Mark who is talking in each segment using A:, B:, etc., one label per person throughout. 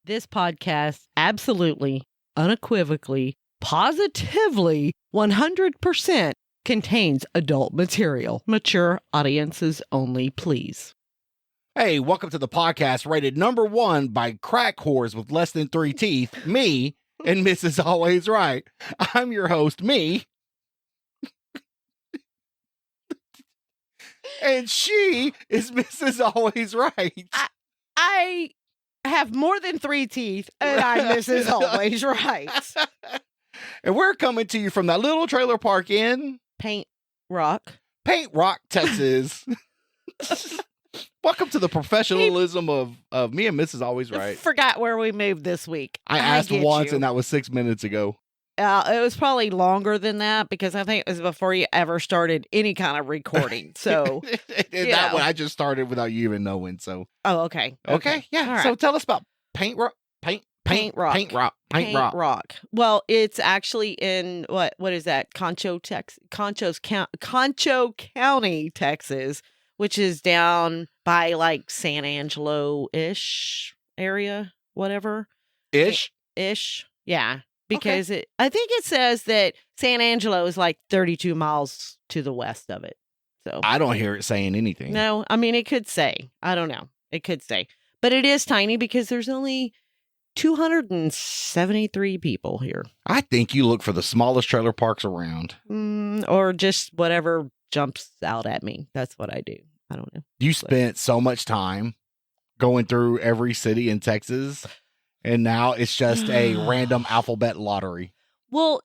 A: This podcast absolutely, unequivocally, positively, 100% contains adult material. Mature audiences only, please.
B: Hey, welcome to the podcast rated #1 by crack whores with less than 3 teeth, me and Mrs. Always Right. I'm your host, me. And she is Mrs. Always Right.
A: I have more than 3 teeth, and I'm Mrs. Always Right.
B: And we're coming to you from that little trailer park in
A: Paint Rock,
B: Texas. Welcome to the professionalism of me and Mrs. Always Right.
A: Forgot where we moved this week.
B: I asked once, and that was 6 minutes ago.
A: It was probably longer than that because I think it was before you ever started any kind of recording. So
B: that one I just started without you even knowing. So
A: okay.
B: Yeah.
A: Right.
B: So tell us about Paint Rock.
A: Well, it's actually in what is that? Concho County, Texas, which is down by like San Angelo-ish area, whatever. Ish. Yeah. Because I think it says that San Angelo is like 32 miles to the west of it. So
B: I don't hear it saying anything.
A: No, I mean, it could say. I don't know. It could say. But it is tiny because there's only 273 people here.
B: I think you look for the smallest trailer parks around.
A: Or just whatever jumps out at me. That's what I do. I don't know.
B: You spent so much time going through every city in Texas. And now it's just a random alphabet lottery.
A: Well,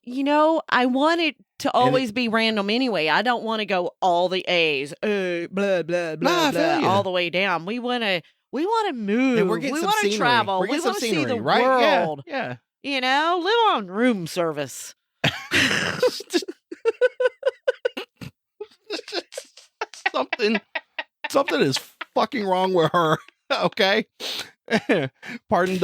A: I want it to always be random anyway. I don't want to go all the A's, blah, blah, blah, blah, all the way down. We want to move.
B: And we're getting some
A: want to
B: scenery.
A: travel.
B: We're getting
A: We want to see the
B: right?
A: world.
B: Yeah.
A: Live on room service.
B: Something is fucking wrong with her. Okay. Pardon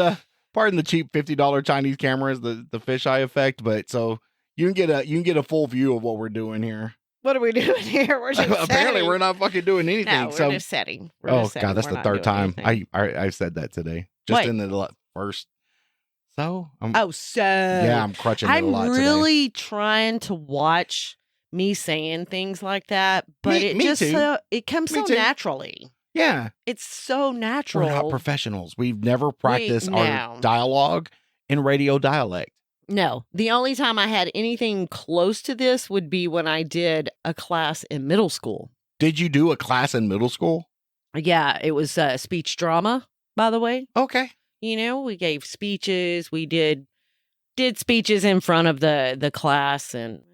B: the cheap $50 Chinese cameras, the fisheye effect, but so you can get a full view of what we're doing here.
A: What are we doing here? We're just
B: apparently we're not fucking doing anything.
A: No, we're just setting.
B: God, that's the third time I said that today. Just in the first. So I'm I'm crutching it a lot today. I'm
A: really trying to watch me saying things like that, but it comes so naturally.
B: Yeah.
A: It's so natural.
B: We're not professionals. We've never practiced our dialogue in radio dialect.
A: No. The only time I had anything close to this would be when I did a class in middle school.
B: Did you do a class in middle school?
A: Yeah. It was speech drama, by the way.
B: Okay.
A: We gave speeches. We did speeches in front of the class, and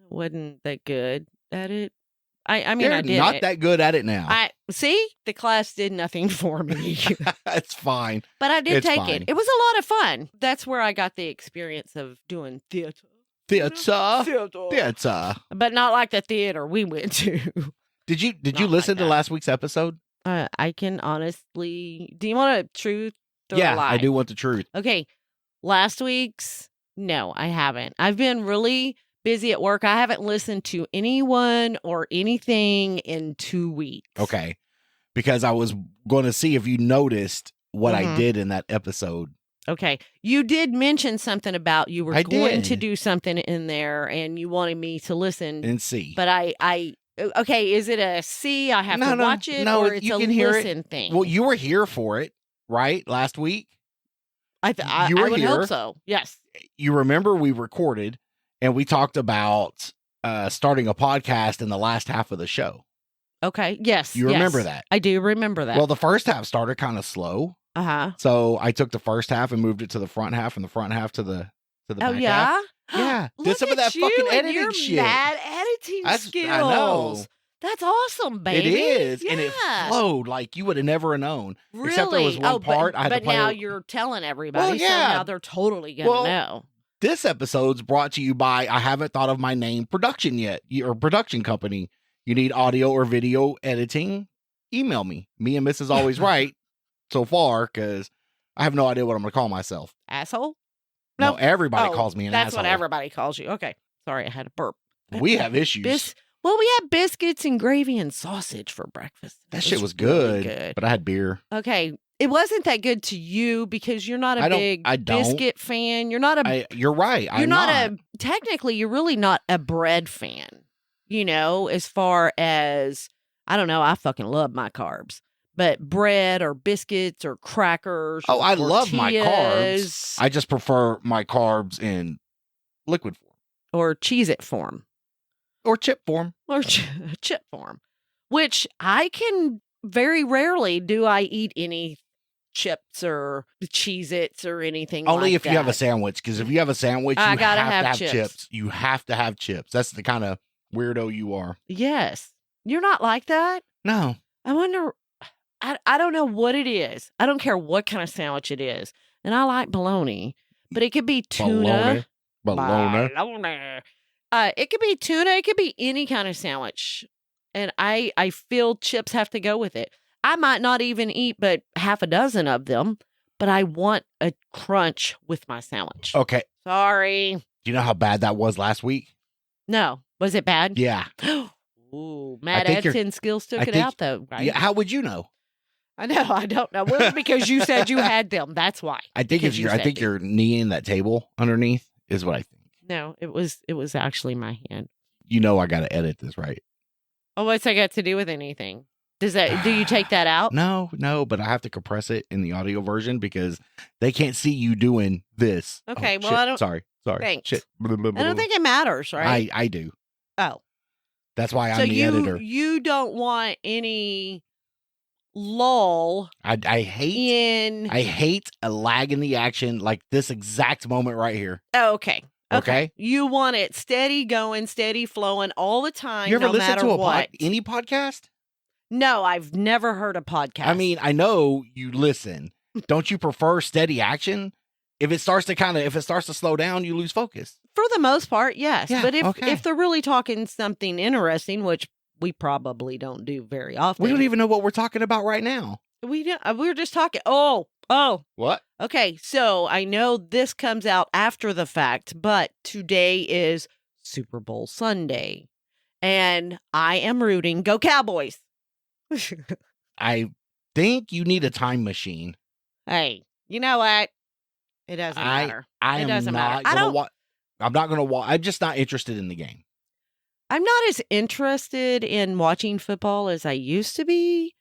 A: wasn't that good at it. I mean, I did
B: not that good at it now.
A: The class did nothing for me.
B: That's fine.
A: But I did take it. It was a lot of fun. That's where I got the experience of doing theater.
B: Theater.
A: But not like the theater we went to.
B: Did you listen to last week's episode?
A: I can honestly. Do you want a truth or a lie?
B: I do want the truth.
A: Okay. Last week's, no, I haven't. I've been really busy at work. I haven't listened to anyone or anything in 2 weeks.
B: Okay. Because I was going to see if you noticed what I did in that episode.
A: Okay. You did mention something about you were going to do something in there and you wanted me to listen.
B: And see.
A: But okay, is it a see? I have to watch it or it's a listen thing?
B: Well, you were here for it, right? Last week?
A: I would hope so. Yes.
B: You remember we recorded and we talked about starting a podcast in the last half of the show.
A: Okay. Yes.
B: You remember that?
A: I do remember that.
B: Well, the first half started kind of slow.
A: Uh-huh.
B: So I took the first half and moved it to the front half and the front half to the back half. Yeah. Did some of that fucking editing shit.
A: Mad editing skills.
B: I know.
A: That's awesome, baby.
B: It is.
A: Yeah.
B: And it flowed like you would have never known.
A: Really?
B: Except there was one part I had to play.
A: But now you're telling everybody.
B: Well, yeah.
A: So now they're totally going to know.
B: This episode's brought to you by I haven't thought of my name production yet, or production company. You need audio or video editing? Email me. Me and Mrs. Always Right so far, because I have no idea what I'm going to call myself.
A: Asshole?
B: No, everybody calls me an asshole.
A: That's what everybody calls you. Okay. Sorry, I had a burp.
B: We have issues.
A: We had biscuits and gravy and sausage for breakfast.
B: That shit was good, really good, but I had beer.
A: Okay. it wasn't that good to you because you're not a big biscuit fan. You're not
B: you're right.
A: You're not technically, you're really not a bread fan, as far as, I don't know, I fucking love my carbs. But bread or biscuits or crackers.
B: Oh, I love my carbs. I just prefer my carbs in liquid form.
A: Or Cheez-It form.
B: Or chip form.
A: Or chip form. Which I can, very rarely do I eat any chips or Cheez-Its or anything
B: Only
A: like
B: if you have a sandwich. Because if you have a sandwich, you have to have chips. You have to have chips. That's the kind of weirdo you are.
A: Yes. You're not like that?
B: No.
A: I wonder, I don't know what it is. I don't care what kind of sandwich it is. And I like bologna. But it could be tuna.
B: Bologna.
A: It could be tuna. It could be any kind of sandwich. And I feel chips have to go with it. I might not even eat but half a dozen of them, but I want a crunch with my sandwich.
B: Okay.
A: Sorry.
B: Do you know how bad that was last week?
A: No. Was it bad?
B: Yeah.
A: Ooh, Matt Edson skills took it out, though, right?
B: Yeah. How would you know?
A: I know. I don't know. Well, because you said you had them. That's why.
B: I think you're kneeing that table underneath is what I think.
A: No, it was actually my hand.
B: You know I got to edit this, right?
A: Oh, what's that got to do with anything? Do you take that out?
B: No, but I have to compress it in the audio version because they can't see you doing this.
A: Okay,
B: oh,
A: well,
B: shit.
A: I don't.
B: Sorry.
A: Thanks.
B: Shit.
A: I don't think it matters, right?
B: I do.
A: Oh,
B: that's why I'm the editor.
A: You don't want any lull.
B: I hate a lag in the action like this exact moment right here.
A: Oh, okay. Okay. You want it steady going, steady flowing all the time.
B: You ever listen to
A: any
B: podcast?
A: No, I've never heard a podcast.
B: I mean, I know you listen. Don't you prefer steady action? If it starts to slow down, you lose focus.
A: For the most part, yes.
B: Yeah,
A: but if they're really talking something interesting, which we probably don't do very often.
B: We don't even know what we're talking about right now.
A: We're just talking. Oh.
B: What?
A: Okay, so I know this comes out after the fact, but today is Super Bowl Sunday. And I am rooting. Go Cowboys.
B: I think you need a time machine.
A: Hey, you know what? It doesn't matter. I'm not
B: going to watch. I'm just not interested in the game.
A: I'm not as interested in watching football as I used to be,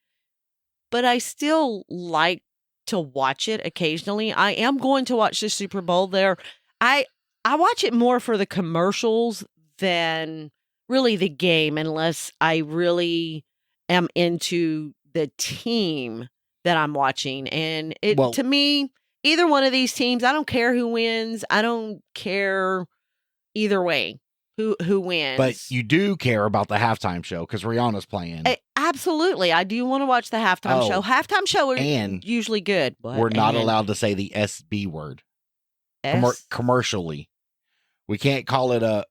A: but I still like to watch it occasionally. I am going to watch the Super Bowl there. I watch it more for the commercials than really the game, unless I really am into the team that I'm watching. And to me, either one of these teams, I don't care who wins. I don't care either way who wins.
B: But you do care about the halftime show because Rihanna's playing.
A: Absolutely. I do want to watch the halftime show. Halftime show are usually good.
B: We're not allowed to say the SB word. Commercially. We can't call it a...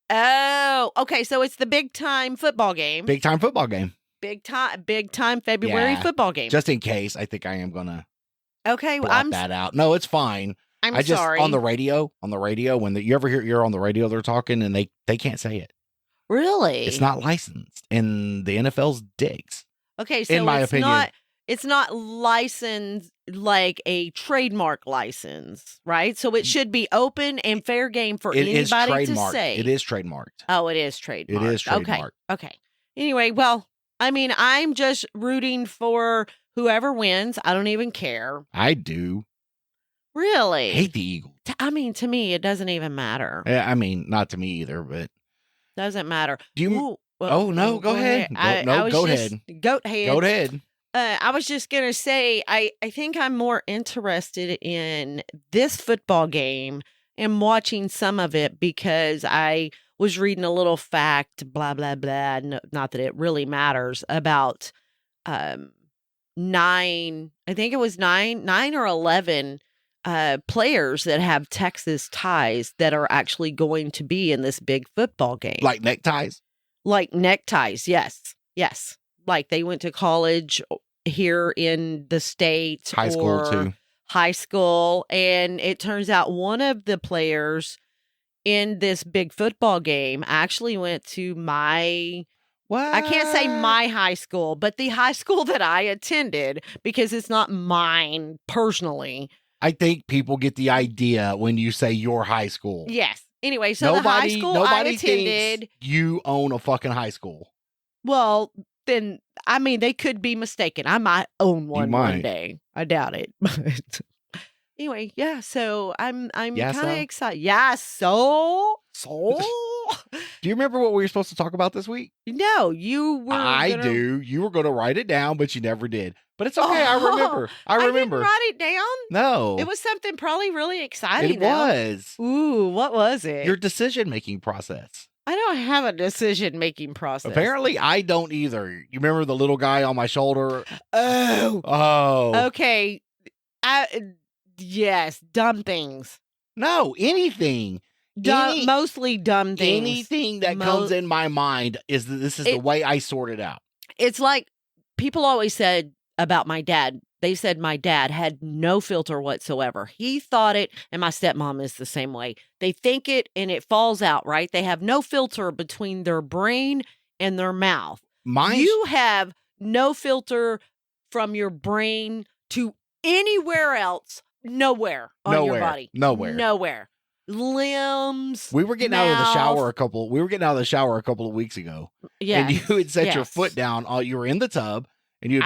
A: Oh, okay. So it's the big time football game.
B: Big time football game.
A: Big time February football game.
B: Just in case, I think I am going to
A: blot
B: that out. No, it's fine.
A: I'm sorry.
B: On the radio, when you ever hear on the radio they're talking and they can't say it.
A: Really?
B: It's not licensed in the NFL's digs.
A: Okay, so
B: in my opinion,
A: it's not licensed like a trademark license, right? So it should be open and fair game for anybody to say.
B: It is trademarked.
A: Oh, it is trademarked.
B: It is trademarked.
A: Okay. Anyway, well, I mean, I'm just rooting for whoever wins. I don't even care.
B: I do.
A: Really?
B: I hate the Eagles.
A: I mean, to me, it doesn't even matter.
B: Yeah, I mean, not to me either, but
A: doesn't matter.
B: Do you? No, go ahead. Go ahead.
A: Goat head.
B: Go ahead.
A: I was just gonna say, I think I'm more interested in this football game and watching some of it because I was reading a little fact, blah blah blah. No, not that it really matters about 9. I think it was 9 or 11. Players that have Texas ties that are actually going to be in this big football game.
B: Like neckties?
A: Like neckties, yes. Like they went to college here in the States.
B: High school, too.
A: High school. And it turns out one of the players in this big football game actually went to my
B: What?
A: I can't say my high school, but the high school that I attended, because it's not mine personally.
B: I think people get the idea when you say your high school.
A: Yes. Anyway, so the high school I attended.
B: Thinks you own a fucking high school.
A: Well, then, I mean, they could be mistaken. I might own one day. I doubt it. But anyway, yeah. So I'm kind of excited. Yeah. So.
B: Do you remember what we were supposed to talk about this week?
A: No, you were.
B: I do. You were going to write it down, but you never did. But it's okay. I remember. I
A: didn't write it down?
B: No.
A: It was something probably really exciting.
B: It was.
A: Ooh, what was it?
B: Your decision-making process.
A: I don't have a decision-making process.
B: Apparently, I don't either. You remember the little guy on my shoulder?
A: Oh. Okay. Yes, dumb things.
B: No, anything.
A: Mostly dumb things.
B: Anything that comes in my mind is the way I sort it out.
A: It's like people always said about my dad. They said my dad had no filter whatsoever. He thought it, and my stepmom is the same way. They think it, and it falls out, right? They have no filter between their brain and their mouth. You have no filter from your brain to anywhere else, nowhere on your body. Nowhere. Limbs.
B: We were getting out of the shower a couple of weeks ago.
A: Yeah.
B: And you had set your foot down. You were in the tub, and you'd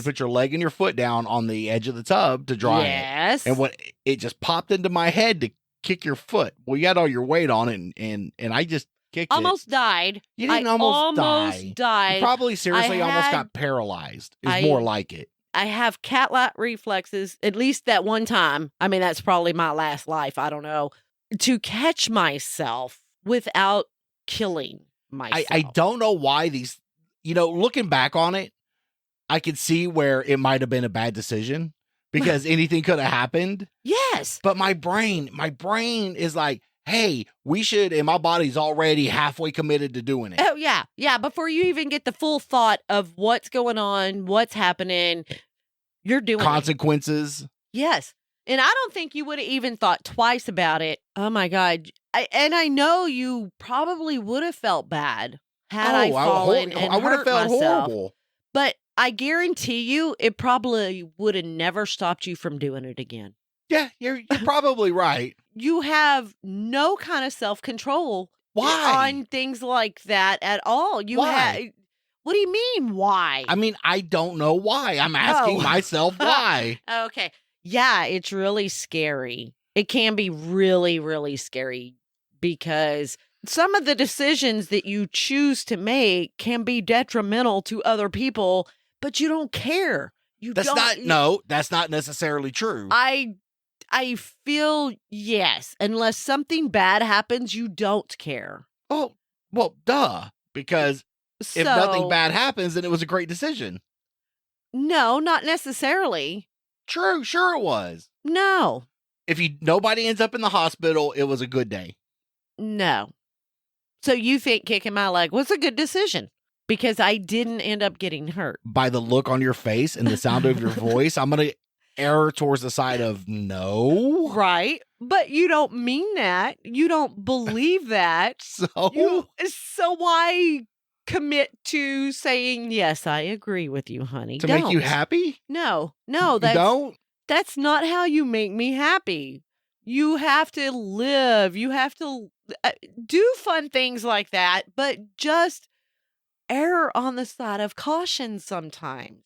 B: put your leg and your foot down on the edge of the tub to dry it. And it just popped into my head to kick your foot. Well, you had all your weight on it, and I just kicked
A: almost died.
B: You didn't almost
A: died.
B: You probably seriously almost got paralyzed. Is more like it.
A: I have cat-like reflexes, at least that one time. I mean, that's probably my last life. I don't know. To catch myself without killing myself.
B: I don't know why these, looking back on it, I could see where it might have been a bad decision because anything could have happened.
A: Yes.
B: But my brain is like, hey, we should, and my body's already halfway committed to doing it.
A: Oh, yeah. Yeah. Before you even get the full thought of what's going on, what's happening, you're doing
B: consequences.
A: Yes. And I don't think you would have even thought twice about it. Oh, my God. I know you probably would have felt bad had I fallen and I would have felt horrible. But I guarantee you it probably would have never stopped you from doing it again.
B: Yeah, you're probably right.
A: You have no kind of self-control on things like that at all.
B: Why?
A: What do you mean, why?
B: I mean, I don't know why. I'm asking myself why.
A: Okay. Yeah, it's really scary. It can be really, really scary because some of the decisions that you choose to make can be detrimental to other people, but you don't care.
B: That's not necessarily true.
A: I feel, yes, unless something bad happens, you don't care.
B: Oh, well, duh. Because if nothing bad happens, then it was a great decision.
A: No, not necessarily.
B: True, sure it was.
A: No.
B: If nobody ends up in the hospital, it was a good day.
A: No. So you think kicking my leg was a good decision because I didn't end up getting hurt.
B: By the look on your face and the sound of your voice, I'm going to err towards the side of no.
A: Right. But you don't mean that. You don't believe that. So why commit to saying, yes, I agree with you, honey?
B: To make you happy?
A: No, that's not how you make me happy. You have to live. You have to do fun things like that, but just err on the side of caution sometimes.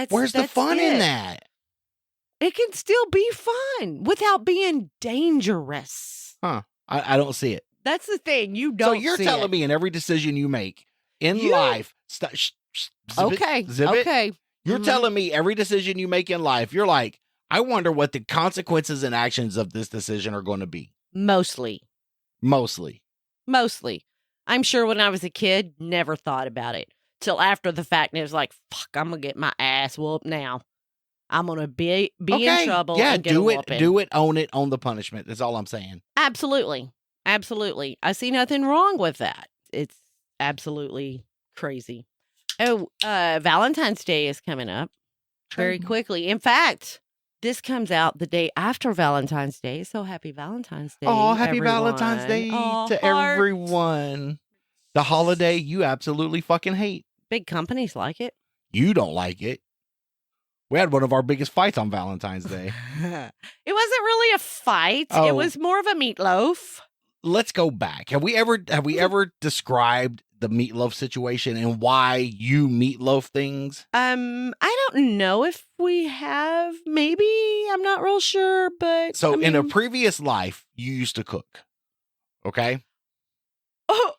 B: Where's the fun in that?
A: It can still be fun without being dangerous.
B: Huh. I don't see it.
A: That's the thing. You don't see it.
B: So you're telling me in every decision you make in life.
A: Okay.
B: You're telling me every decision you make in life, you're like, I wonder what the consequences and actions of this decision are going to be.
A: Mostly. I'm sure when I was a kid, never thought about it. Till after the fact, and it was like, fuck, I'm going to get my ass whooped now. I'm going to be in trouble.
B: Yeah,
A: and get a whooping.
B: Do it, own it, own the punishment. That's all I'm saying.
A: Absolutely. I see nothing wrong with that. It's absolutely crazy. Oh, Valentine's Day is coming up very quickly. In fact, this comes out the day after Valentine's Day. So happy Valentine's Day.
B: Oh, happy Valentine's Day to everyone. The holiday you absolutely fucking hate.
A: Big companies like it.
B: You don't like it. We had one of our biggest fights on Valentine's Day.
A: It wasn't really a fight.
B: Oh.
A: It was more of a meatloaf.
B: Let's go back. Have we ever described the meatloaf situation and why you meatloaf things?
A: I don't know if we have. Maybe. I'm not real sure, but
B: So in a previous life, you used to cook. Okay?
A: Oh.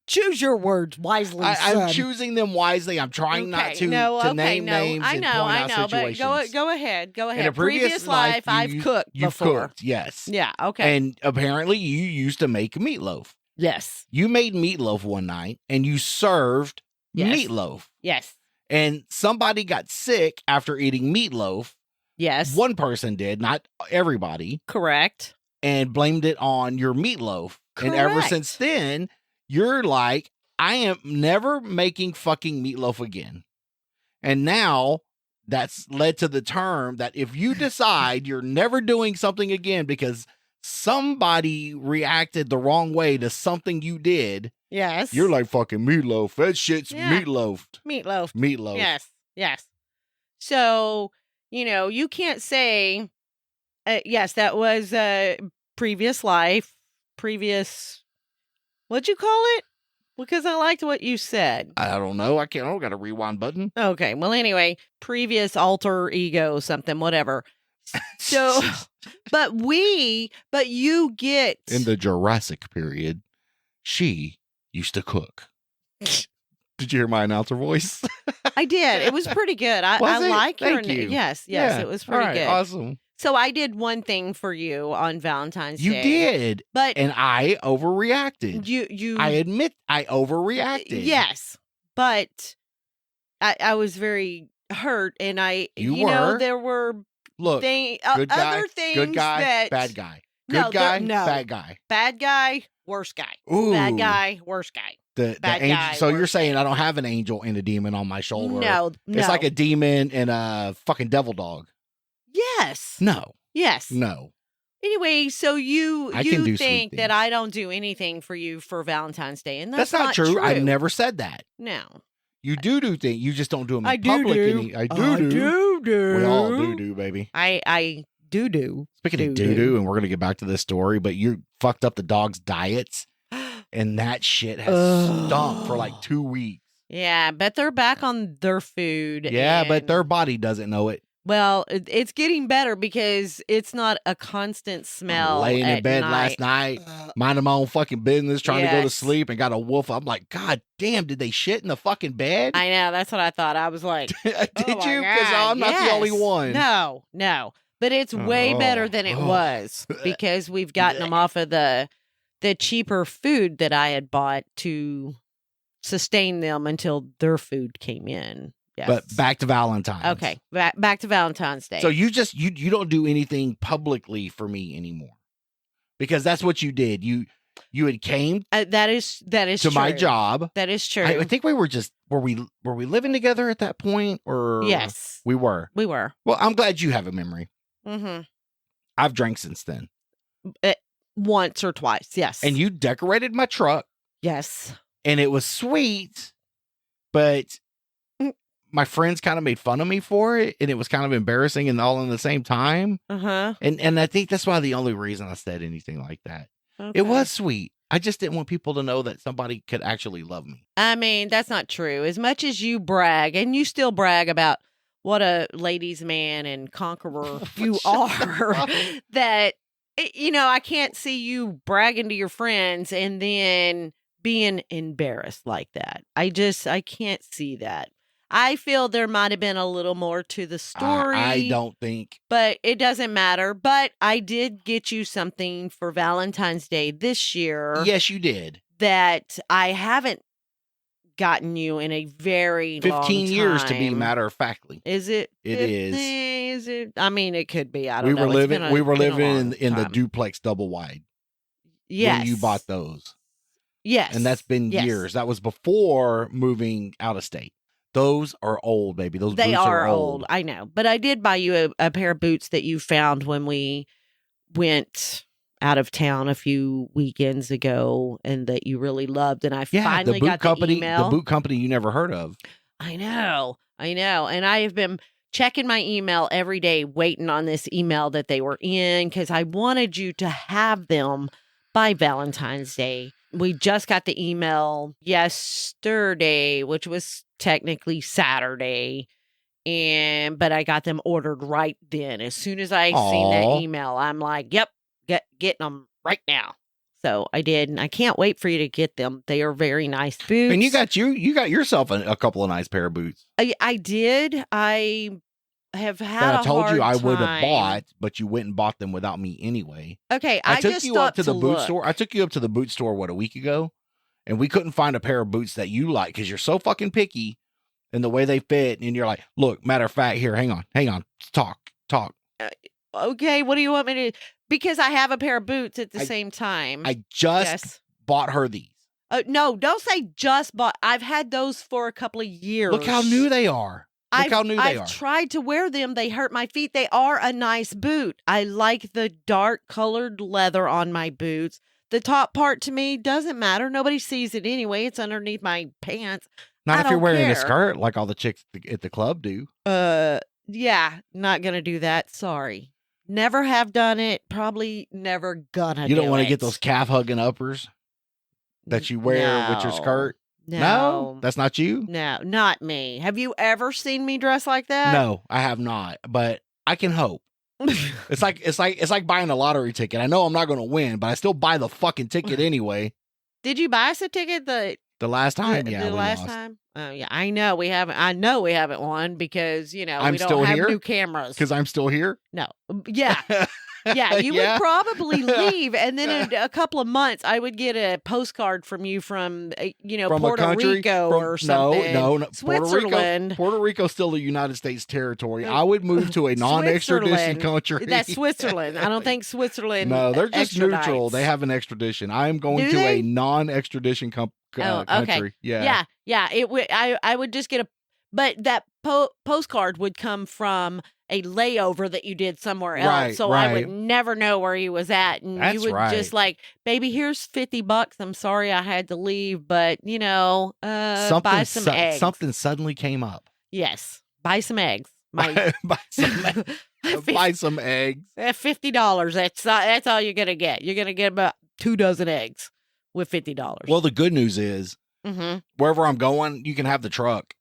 A: Choose your words wisely,
B: I'm choosing them wisely. I'm trying not to name names and point out situations.
A: But go ahead.
B: In a previous life,
A: I've cooked
B: you've
A: before.
B: Cooked, yes.
A: Yeah, okay.
B: And apparently you used to make meatloaf.
A: Yes.
B: You made meatloaf one night and you served meatloaf.
A: Yes.
B: And somebody got sick after eating meatloaf.
A: Yes.
B: One person did, not everybody.
A: Correct.
B: And blamed it on your meatloaf.
A: Correct.
B: And ever since then, you're like, I am never making fucking meatloaf again. And now that's led to the term that if you decide you're never doing something again because somebody reacted the wrong way to something you did.
A: Yes.
B: You're like, fucking meatloaf. That shit's meatloafed.
A: Meatloaf. Yes. So, you can't say, yes, that was a previous life, what'd you call it? Because I liked what you said.
B: I don't know. I don't got a rewind button.
A: Okay. Well, anyway, previous alter ego, something, whatever. So, but you get.
B: In the Jurassic period, she used to cook. Did you hear my announcer voice?
A: I did. It was pretty good. I like your.
B: Thank you.
A: Yes,
B: Yeah.
A: it was pretty good.
B: Awesome.
A: So I did one thing for you on Valentine's Day.
B: You did. And I overreacted.
A: You
B: I admit I overreacted.
A: Yes. But I was very hurt and there were
B: good
A: guy, other things
B: good guy,
A: that
B: bad guy. Good guy, bad guy.
A: Bad guy, worse guy.
B: Ooh.
A: Bad guy, worse guy.
B: The angel.
A: Guy,
B: so you're saying I don't have an angel and a demon on my shoulder?
A: No.
B: It's like a demon and a fucking devil dog.
A: Yes.
B: No.
A: Yes.
B: No.
A: Anyway, so you think that
B: things.
A: I don't do anything for you for Valentine's Day, and
B: that's not true. I never said that.
A: No.
B: You do things. You just don't do them in
A: I
B: public.
A: Do.
B: I do. We all do, baby.
A: I do.
B: Speaking of do, and we're gonna get back to this story, but you fucked up the dog's diets, and that shit has stunk for like 2 weeks.
A: Yeah, but they're back on their food.
B: Yeah, but their body doesn't know it.
A: Well, it's getting better because it's not a constant smell.
B: Laying in bed
A: night.
B: last night, minding my own fucking business, trying to go to sleep, and got a wolf. I'm like, God damn, did they shit in the fucking bed?
A: I know, that's what I thought. I was like,
B: did you? Because I'm not the only one.
A: No. But it's way better than it was because we've gotten them off of the cheaper food that I had bought to sustain them until their food came in. Yes.
B: But back to Valentine's.
A: Okay, back to Valentine's Day.
B: So you just you don't do anything publicly for me anymore, because that's what you did. You had came
A: that is
B: to
A: true.
B: my job.
A: That is true.
B: I think we were just were we living together at that point, or
A: yes,
B: we were. Well, I'm glad you have a memory.
A: Mm-hmm.
B: I've drank since then.
A: Once or twice, yes.
B: And you decorated my truck.
A: Yes.
B: And it was sweet, but my friends kind of made fun of me for it, and it was kind of embarrassing and all in the same time.
A: Uh-huh.
B: And I think that's why the only reason I said anything like that. Okay. It was sweet. I just didn't want people to know that somebody could actually love me.
A: I mean, that's not true. As much as you brag, and you still brag about what a ladies' man and conqueror you are, that, I can't see you bragging to your friends and then being embarrassed like that. I can't see that. I feel there might have been a little more to the story.
B: I don't think.
A: But it doesn't matter. But I did get you something for Valentine's Day this year.
B: Yes, you did.
A: That I haven't gotten you in a very
B: 15 years
A: long
B: to be
A: time.
B: matter of factly.
A: Is it?
B: It is.
A: Is it? I mean, it could be. I don't know.
B: We were living in the duplex double wide.
A: Yes.
B: When you bought those.
A: Yes.
B: And that's been years. That was before moving out of state. Those are old, baby. Those boots are old.
A: I know. But I did buy you a pair of boots that you found when we went out of town a few weekends ago and that you really loved. And I finally got the email.
B: The boot company you never heard of.
A: I know. And I have been checking my email every day, waiting on this email that they were in because I wanted you to have them by Valentine's Day. We just got the email yesterday, which was technically Saturday. But I got them ordered right then. As soon as I seen that email, I'm like, yep, getting them right now. So I did, and I can't wait for you to get them. They are very nice boots.
B: And you got yourself a couple of nice pair of boots.
A: I did. I have had
B: that I told you I would
A: have
B: bought, but you went and bought them without me anyway.
A: Okay,
B: I took you up to the boot store. I took you up to the boot store a week ago, and we couldn't find a pair of boots that you like because you're so fucking picky in the way they fit. And you're like, look, matter of fact, here, hang on, talk.
A: Okay, what do you want me to? Because I have a pair of boots at the same time.
B: I just bought her these.
A: No, don't say just bought. I've had those for a couple of years.
B: Look how new they are.
A: I've tried to wear them. They hurt my feet. They are a nice boot. I like the dark colored leather on my boots. The top part to me doesn't matter. Nobody sees it anyway. It's underneath my pants.
B: Not if you're wearing a skirt like all the chicks at the club do.
A: Yeah, not going to do that. Sorry. Never have done it. Probably never gonna do it.
B: You don't want to get those calf hugging uppers that you wear with your skirt? No, that's not you?
A: No, not me. Have you ever seen me dress like that?
B: No, I have not, but I can hope. It's like buying a lottery ticket. I know I'm not going to win, but I still buy the fucking ticket anyway.
A: Did you buy us a ticket
B: the last time?
A: Yeah, the last time. Oh yeah, I know we haven't won because we don't have new cameras.
B: Because I'm still here.
A: No, yeah. Yeah, you would probably leave, and then in a couple of months, I would get a postcard from you from Puerto Rico or something.
B: No,
A: Switzerland.
B: Puerto Rico's still a United States territory. I would move to a non-extradition country.
A: That's Switzerland. I don't think Switzerland.
B: No, they're just neutral. They have an extradition. I am going to a non-extradition country.
A: Okay.
B: Yeah.
A: It would. I would just get but that postcard would come from a layover that you did somewhere else.
B: Right,
A: so I would never know where he was at. And
B: That's
A: you would
B: right.
A: just like, baby, here's $50. I'm sorry I had to leave, but buy some eggs.
B: Something suddenly came up.
A: Yes. Buy some eggs.
B: Buy some eggs.
A: $50. That's all you're going to get. You're going to get about 2 dozen eggs with $50.
B: Well, the good news is wherever I'm going, you can have the truck.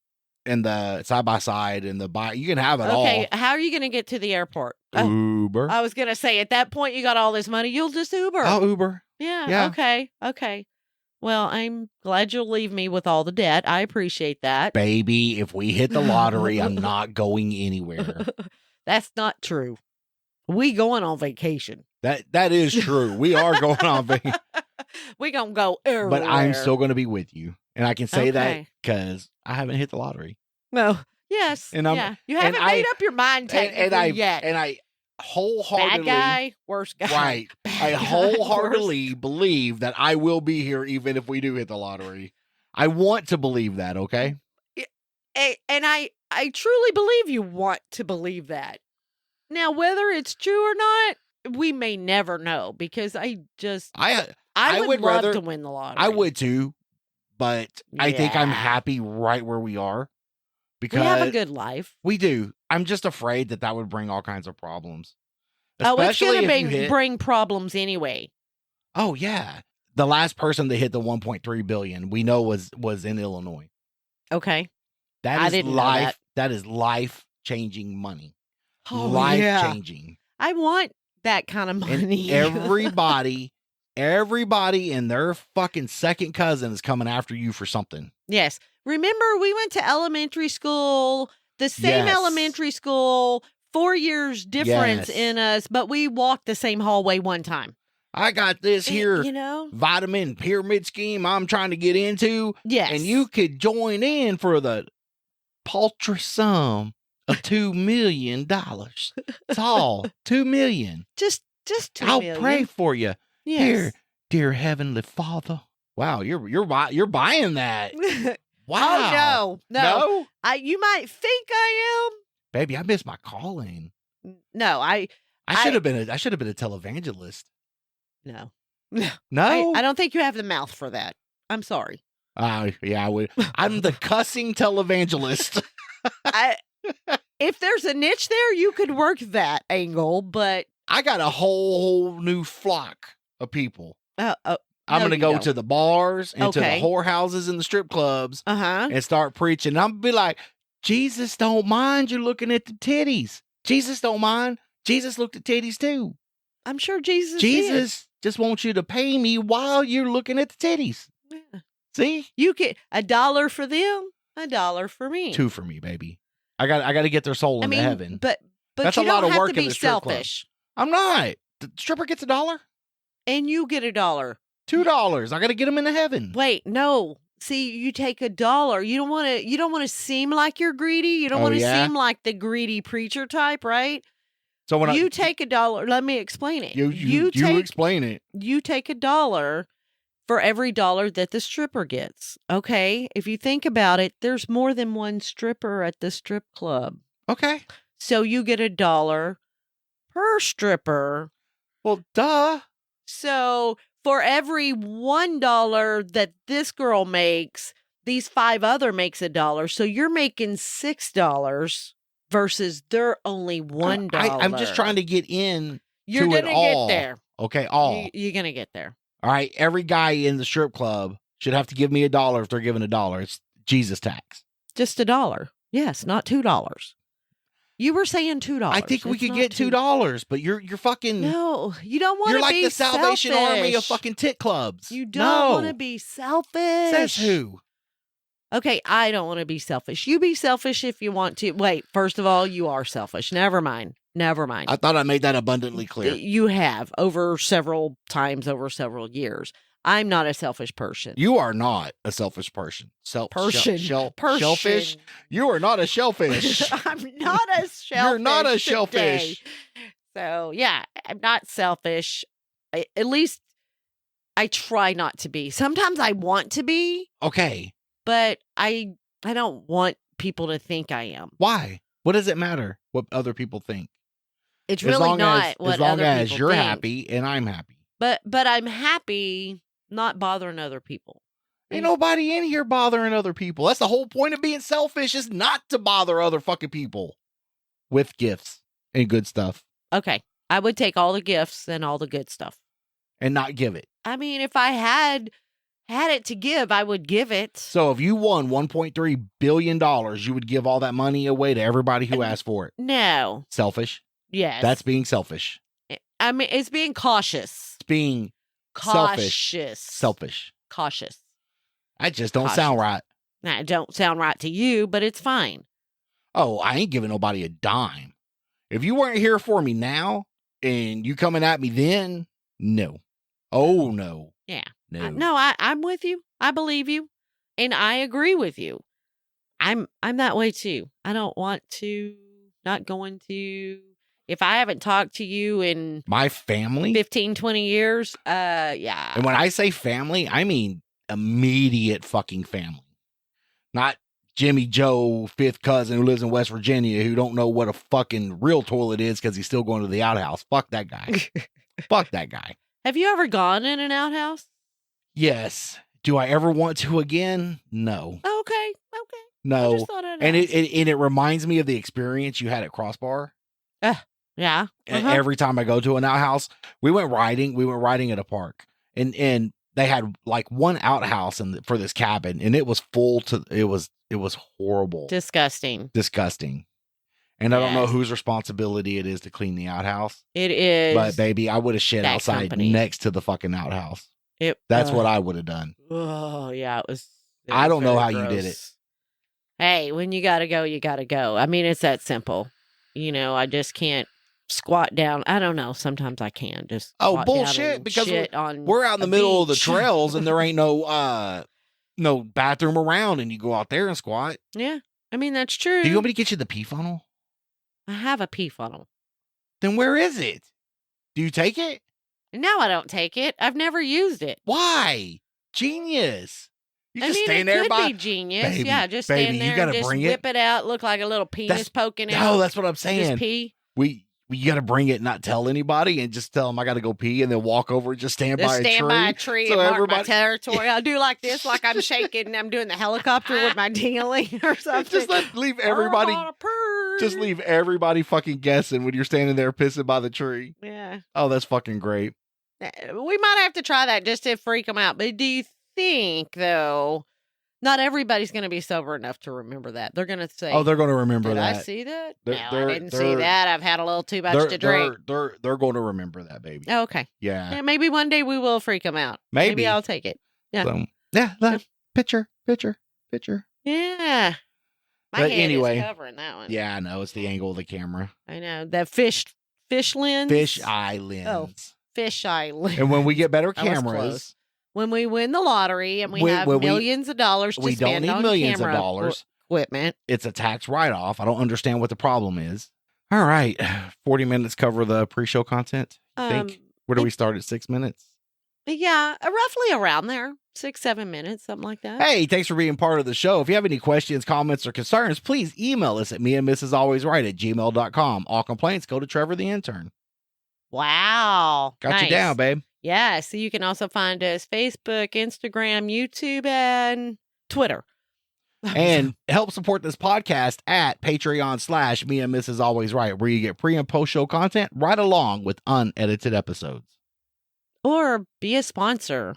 B: And the side-by-side and you can have it all.
A: Okay, how are you going to get to the airport?
B: Uber.
A: I was going to say, at that point, you got all this money, you'll just Uber.
B: I'll Uber.
A: Yeah. Okay. Well, I'm glad you'll leave me with all the debt. I appreciate that.
B: Baby, if we hit the lottery, I'm not going anywhere.
A: That's not true. We going on vacation.
B: That is true. We are going on vacation.
A: We going to go everywhere.
B: But I'm still going to be with you. And I can say that because I haven't hit the lottery.
A: Well, yes. You haven't made up your mind technically yet.
B: And I wholeheartedly...
A: Bad guy, worst guy.
B: Right. I wholeheartedly believe that I will be here even if we do hit the lottery. I want to believe that, okay?
A: And I truly believe you want to believe that. Now, whether it's true or not, we may never know because I would love to win the lottery.
B: I would too. But I think I'm happy right where we are because
A: we have a good life.
B: We do. I'm just afraid that would bring all kinds of problems.
A: It's going to bring problems anyway.
B: Oh, yeah. The last person that hit the 1.3 billion we know was in Illinois.
A: Okay.
B: I didn't know that. That is life-changing money.
A: Oh,
B: life-changing.
A: I want that kind of money.
B: And everybody and their fucking second cousin is coming after you for something.
A: Yes. Remember, we went to elementary school, the same elementary school, 4 years difference in us, but we walked the same hallway one time.
B: I got this here vitamin pyramid scheme I'm trying to get into.
A: Yes.
B: And you could join in for the paltry sum of $2 million. It's all $2 million.
A: Just $2 million.
B: I'll pray for you.
A: Yes.
B: Dear Heavenly Father. Wow, you're buying that.
A: Oh
B: Wow.
A: no. You might think I am.
B: Baby, I missed my calling.
A: No, I
B: should have been a televangelist.
A: No.
B: No?
A: I don't think you have the mouth for that. I'm sorry.
B: Yeah, I would. I'm the cussing televangelist.
A: If there's a niche there, you could work that angle, but
B: I got a whole new flock of people. I'm
A: no,
B: going to go to the bars and to the
A: Okay.
B: whorehouses and the strip clubs and start preaching. I'm going to be like, Jesus don't mind you looking at the titties. Jesus don't mind. Jesus looked at titties too.
A: I'm sure Jesus
B: did. Just wants you to pay me while you're looking at the titties.
A: Yeah.
B: See?
A: You get $1 for them, $1 for me.
B: 2 for me, baby. I got to get their soul into heaven.
A: But
B: that's
A: you
B: a lot
A: don't
B: of
A: have
B: work
A: to be
B: in the strip
A: selfish.
B: Club. I'm not. The stripper gets $1.
A: And you get $1.
B: $2. I got to get them into heaven.
A: Wait, no. See, you take $1. You don't want to seem like you're greedy. You don't want to seem like the greedy preacher type, right?
B: So when
A: you take $1, let me explain it.
B: You explain it.
A: You take $1 for every $1 that the stripper gets. Okay? If you think about it, there's more than one stripper at the strip club.
B: Okay.
A: So you get $1 per stripper.
B: Well, duh.
A: So for every $1 that this girl makes, these 5 other makes $1. So you're making $6 versus they're only $1.
B: I'm just trying to get in.
A: You're going to get there.
B: Okay, all.
A: You're going to get there.
B: All right, every guy in the strip club should have to give me $1 if they're giving $1. It's Jesus tax.
A: Just $1. Yes, not $2. You were saying $2.
B: I think we could get $2, but you're fucking.
A: No, you don't want to be.
B: You're like the Salvation Army of fucking tit clubs.
A: You don't want to be selfish.
B: Says who?
A: Okay, I don't want to be selfish. You be selfish if you want to. Wait, first of all, you are selfish. Never mind.
B: I thought I made that abundantly clear.
A: You have over several times over several years. I'm not a selfish person.
B: You are not a selfish person. Shellfish? You are not a shellfish.
A: I'm not a shellfish.
B: You're not a shellfish.
A: So, yeah, I'm not selfish. At least I try not to be. Sometimes I want to be.
B: Okay.
A: But I don't want people to think I am.
B: Why? What does it matter what other people think?
A: It's really not what other people think.
B: As long as you're happy and I'm happy.
A: But I'm happy not bothering other people.
B: Ain't nobody in here bothering other people. That's the whole point of being selfish, is not to bother other fucking people with gifts and good stuff.
A: Okay. I would take all the gifts and all the good stuff.
B: And not give it.
A: I mean, if I had it to give, I would give it.
B: So if you won $1.3 billion, you would give all that money away to everybody who asked for it?
A: No.
B: Selfish?
A: Yes.
B: That's being selfish.
A: I mean, it's being cautious.
B: It's being
A: cautious.
B: Selfish.
A: Cautious.
B: I just don't sound right.
A: Nah, it don't sound right to you, but it's fine.
B: Oh, I ain't giving nobody a dime. If you weren't here for me now and you coming at me then, no. Oh, no.
A: Yeah.
B: No.
A: I'm with you. I believe you. And I agree with you. I'm that way too. I don't want to, not going to. If I haven't talked to you in
B: my family
A: 15, 20 years, yeah.
B: And when I say family, I mean immediate fucking family. Not Jimmy Joe, 5th cousin who lives in West Virginia who don't know what a fucking real toilet is because he's still going to the outhouse. Fuck that guy. Fuck that guy.
A: Have you ever gone in an outhouse?
B: Yes. Do I ever want to again? No.
A: Okay.
B: No.
A: I just thought I'd
B: and
A: ask.
B: it reminds me of the experience you had at Crossbar.
A: Yeah.
B: And every time I go to an outhouse, we went riding at a park, and they had like one outhouse for this cabin, and it was full to it was horrible,
A: disgusting.
B: And I don't know whose responsibility it is to clean the outhouse.
A: It is,
B: but baby, I would have shit outside next to the fucking outhouse. That's what I would have done.
A: Oh yeah, it was.
B: I don't know how
A: gross.
B: you did it.
A: Hey, when you gotta go, you gotta go. I mean, it's that simple. You know, I just can't squat down. I don't know. Sometimes I can just.
B: Bullshit! Because we're out in the middle of the trails and there ain't no bathroom around, and you go out there and squat.
A: Yeah, I mean that's true.
B: Do you want me to get you the pee funnel?
A: I have a pee funnel.
B: Then where is it? Do you take it?
A: No, I don't take it. I've never used it.
B: Why? Genius. You just stand
A: it
B: there
A: could be genius.
B: Baby,
A: yeah, just stand there
B: you gotta
A: and just
B: bring
A: whip it out. Look like a little penis poking out.
B: No, that's what I'm saying.
A: Just pee.
B: you got to bring it, and not tell anybody, and just tell them I got to go pee, and then walk over and just stand by a tree.
A: So and mark my territory. I'll do like this, like I'm shaking, and I'm doing the helicopter with my dingling or something.
B: Just leave everybody. Just leave everybody fucking guessing when you're standing there pissing by the tree.
A: Yeah.
B: Oh, that's fucking great.
A: We might have to try that just to freak them out. But do you think, though, not everybody's going to be sober enough to remember that? They're going to say,
B: "Oh, they're going to remember that."
A: Did I see that? No, I didn't see that. I've had a little too much to drink.
B: They're going to remember that, baby.
A: Oh, okay.
B: Yeah.
A: Maybe one day we will freak them out. Maybe I'll take it. Yeah.
B: So, picture.
A: Yeah. My head is covering that one.
B: Yeah, I know. It's the angle of the camera.
A: I know. That fish lens.
B: Fish eye lens.
A: Oh, fish eye lens.
B: And when we get better cameras.
A: When we win the lottery and we have millions of dollars to spend on camera. We don't need millions of dollars. Equipment.
B: It's a tax write-off. I don't understand what the problem is. All right. 40 minutes cover the pre-show content. Think? Where do we start at 6 minutes?
A: Yeah, roughly around there. 6-7 minutes, something like that.
B: Hey, thanks for being part of the show. If you have any questions, comments, or concerns, please email us at meandmrsalwaysright@gmail.com. All complaints go to Trevor the intern.
A: Wow.
B: Got you down, babe.
A: Yeah, so you can also find us Facebook, Instagram, YouTube, and Twitter.
B: And help support this podcast at Patreon/meandmrsalwaysright, where you get pre and post show content right along with unedited episodes.
A: Or be a sponsor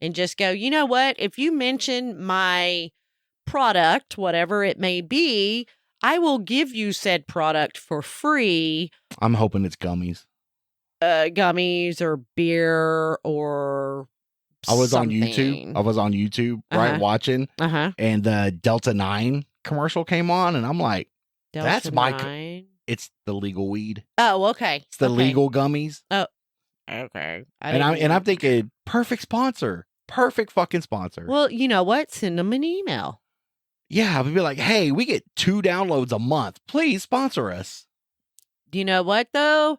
A: and just go, you know what? If you mention my product, whatever it may be, I will give you said product for free.
B: I'm hoping it's gummies.
A: Gummies or beer or something.
B: I was on YouTube, right, watching, and the Delta 9 commercial came on, and I'm like, that's it's the legal weed.
A: Oh, okay.
B: It's the legal gummies.
A: Oh, okay.
B: I'm thinking, perfect sponsor. Perfect fucking sponsor.
A: Well, you know what? Send them an email.
B: Yeah, we'd be like, hey, we get 2 downloads a month. Please sponsor us.
A: You know what, though?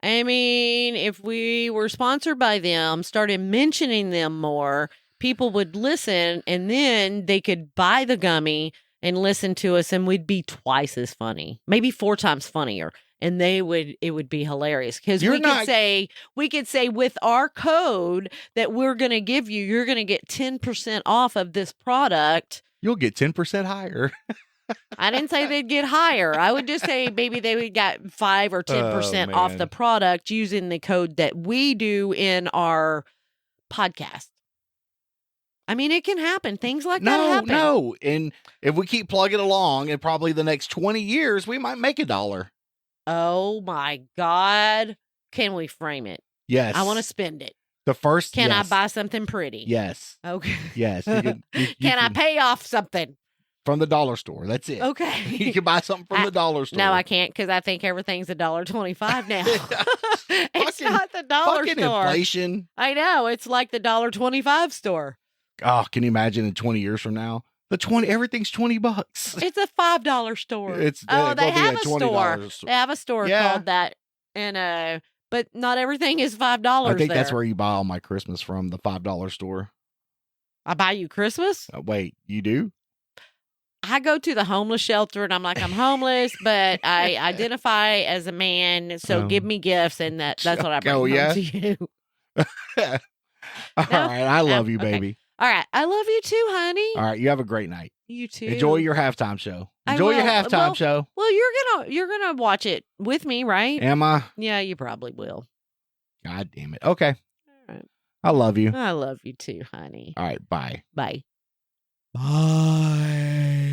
A: I mean, if we were sponsored by them, started mentioning them more, people would listen, and then they could buy the gummy and listen to us, and we'd be twice as funny, maybe 4 times funnier. And it would be hilarious because we could say with our code that we're going to give you, you're going to get 10% off of this product.
B: You'll get 10% higher.
A: I didn't say they'd get higher. I would just say maybe they would get 5 or 10% off the product using the code that we do in our podcast. I mean, it can happen. Things like that happen.
B: No. And if we keep plugging along, in probably the next 20 years, we might make $1.
A: Oh my God. Can we frame it?
B: Yes.
A: I want to spend it.
B: Can
A: I buy something pretty?
B: Yes.
A: Okay.
B: Yes.
A: Can I pay off something?
B: From the dollar store. That's it.
A: Okay.
B: You can buy something from the dollar store.
A: No, I can't because I think everything's $1.25 now. It's not the dollar
B: fucking
A: store.
B: Inflation.
A: I know. It's like the $1.25 store.
B: Oh, can you imagine in 20 years from now? Everything's $20.
A: It's a $5 store.
B: They
A: have a store. They have a store called that, and but not everything is $5.
B: I think that's where you buy all my Christmas from, the $5 store.
A: I buy you Christmas?
B: Wait, you do?
A: I go to the homeless shelter and I'm like, I'm homeless, but I identify as a man, so give me gifts, and that's what I bring home to you.
B: All right, I love you, baby.
A: All right, I love you too, honey.
B: All right, you have a great night.
A: You too.
B: Enjoy your halftime show. Enjoy your halftime show.
A: Well, you're gonna watch it with me, right?
B: Am I?
A: Yeah, you probably will.
B: God damn it. Okay.
A: All right.
B: I love you.
A: I love you too, honey.
B: All right, bye.
A: Bye.
B: Bye.